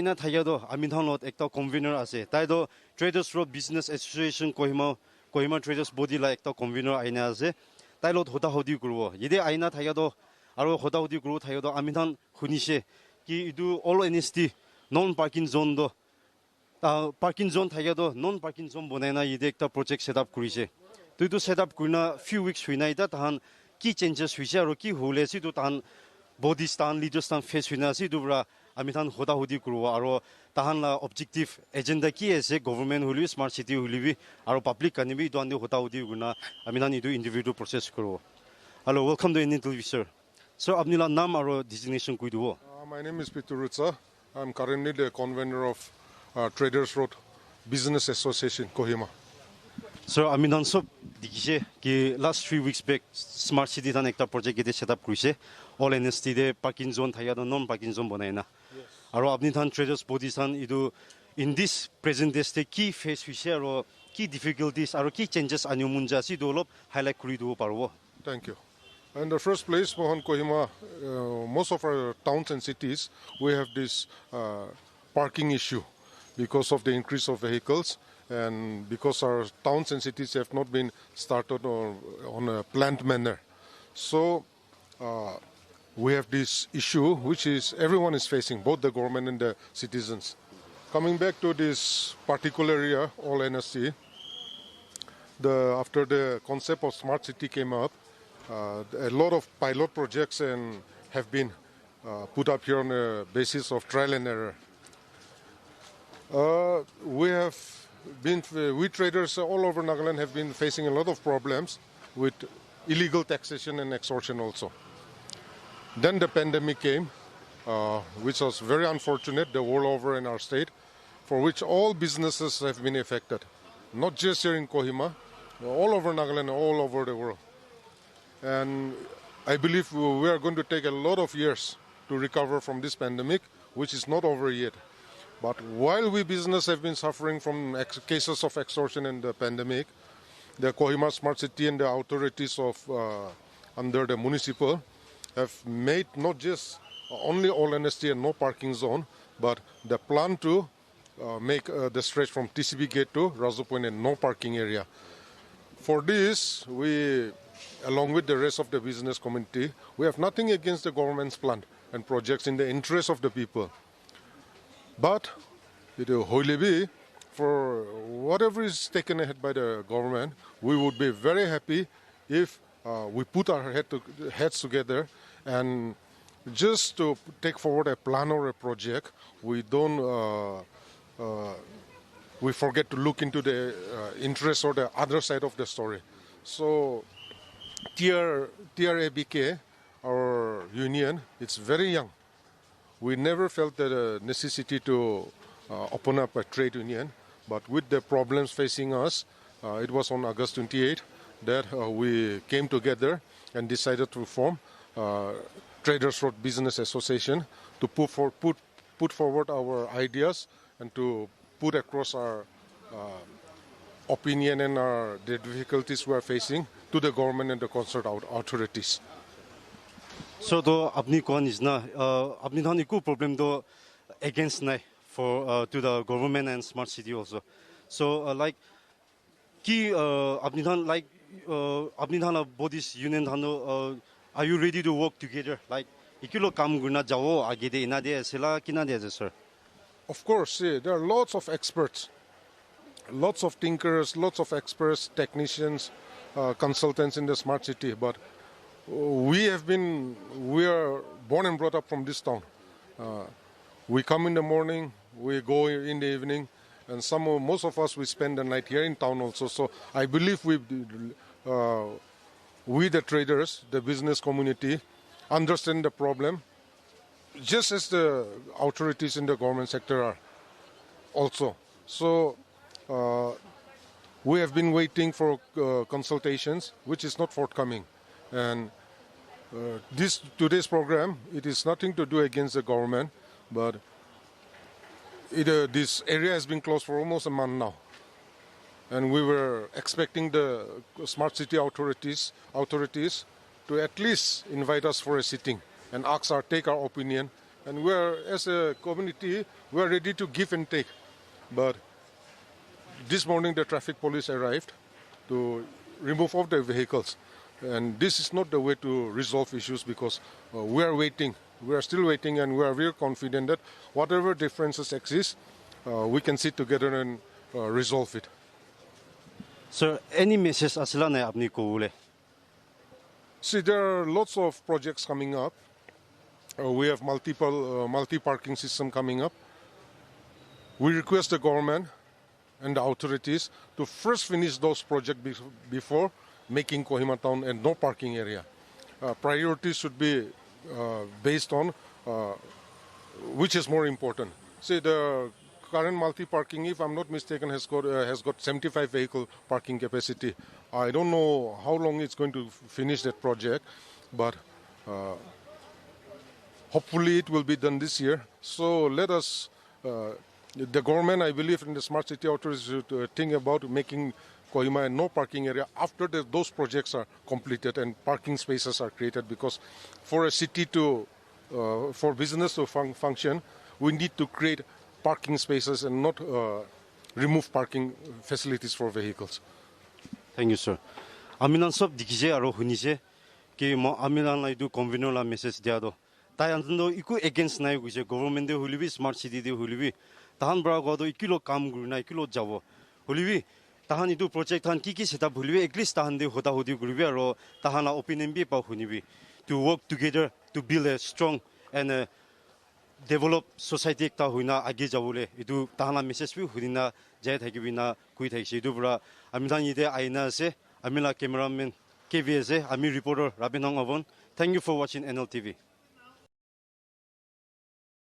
aina thayado amidhan lot ekta convener ase taido traders road business association Kohima traders body la ekta convener aina ase tailot hoda hodi kurbo yede aina thayado aro hoda hodi kuru thayado amidhan hunise ki idu all honesty non parking zone do parking zone thayado non parking zone bonaina yede ekta project setup kurise tuidu setup kurna few weeks huina ita tahan ki changes huise aro ki hole si tu tahan body stand leader stand face huina si dubra amidhan hoda hodi kurbo aro tahan la objective agenda ki ase government huli smart city huli aro public kanibi do andi hoda hodi guna amidhan idu individual process kurbo. Hello, welcome to NLTV, sir. Sir, apni la naam aro designation koi dubo? My name is Peter Rutsa. I'm currently the convener of Traders Road Business Association, Kohima. Sir, amidhan sob dikise ki last 3 weeks back smart city than ekta project ite setup kurise all NST de parking zone thayado non parking zone bonaina aro apni than traders body than idu in this present day state ki face huise aro ki difficulties aro ki changes anyumunja si dolop highlight kuri du parbo. Thank you. In the first place, Mohan Kohima, most of our towns and cities, we have this parking issue because of the increase of vehicles and because our towns and cities have not been started on a planned manner. So we have this issue which is everyone is facing, both the government and the citizens. Coming back to this particular area, all NSC, after the concept of smart city came up, a lot of pilot projects have been put up here on the basis of trial and error. We traders all over Nagaland have been facing a lot of problems with illegal taxation and extortion also. Then the pandemic came, which was very unfortunate, the world over in our state, for which all businesses have been affected. Not just here in Kohima, all over Nagaland, all over the world. And I believe we are going to take a lot of years to recover from this pandemic, which is not over yet. But while we business have been suffering from cases of extortion in the pandemic, the Kohima Smart City and the authorities of under the municipal have made not just only all NST and no parking zone, but the plan to make the stretch from TCB gate to Razu Point and no parking area. For this, along with the rest of the business community, we have nothing against the government's plan and projects in the interest of the people. But it will wholly be for whatever is taken ahead by the government, we would be very happy if we put our heads together and just to take forward a plan or a project, we forget to look into the interest or the other side of the story. So TRABK, our union, it's very young. We never felt the necessity to open up a trade union, but with the problems facing us, it was on August 28 that we came together and decided to form Traders Road Business Association to put forward our ideas and to put across our opinion and the difficulties we are facing to the government and the concerned authorities. So to apni kon is na apni than iku problem do against nai for to the government and smart city also. So like ki apni than bodies union than are you ready to work together? Like ikilo kam guna jao age de ina de sela kina de sir. Of course, there are lots of experts, lots of thinkers, lots of experts, technicians, consultants in the smart city, but we are born and brought up from this town. We come in the morning, we go in the evening, and most of us, we spend the night here in town also. So I believe we the traders, the business community, understand the problem, just as the authorities in the government sector are also. So we have been waiting for consultations, which is not forthcoming. And today's program, it is nothing to do against the government, but this area has been closed for almost a month now. And we were expecting the smart city authorities to at least invite us for a sitting and take our opinion And as a community, we are ready to give and take. But this morning, the traffic police arrived to remove all the vehicles. And this is not the way to resolve issues because we are waiting. We are still waiting, and we are very confident that whatever differences exist, we can sit together and resolve it. Sir, any message asila na apni ko ule? See, there are lots of projects coming up. We have multi-parking system coming up. We request the government and the authorities to first finish those projects before making Kohima town a no parking area. Priorities should be based on which is more important. See, the current multi-parking, if I'm not mistaken, has got 75 vehicle parking capacity. I don't know how long it's going to finish that project, but hopefully it will be done this year. So let us, the government, I believe, and the smart city authorities should think about making Kohima a no parking area after those projects are completed and parking spaces are created, because for a city to, for business to function, we need to create parking spaces and not remove parking facilities for vehicles. Thank you, sir. Aminan sob dikije aro hunije ki mo aminan lai du convener la message dia do. Tai andno iku against nai guje government de hulibi smart city de hulibi tahan bra go do ikilo kam gurna ikilo jabo. Hulibi tahan idu project han ki setup hulibi at least tahan de hoda hodi gurbi aro tahan la opinion bi pa hunibi to work together to build a strong and develop society ekta huina age jabole idu tahan message bi hudina jai thagibina kui thaisi idu bra amidan ide aina se amila cameraman KVS ami reporter Rabinong Avon. Thank you for watching NLTV.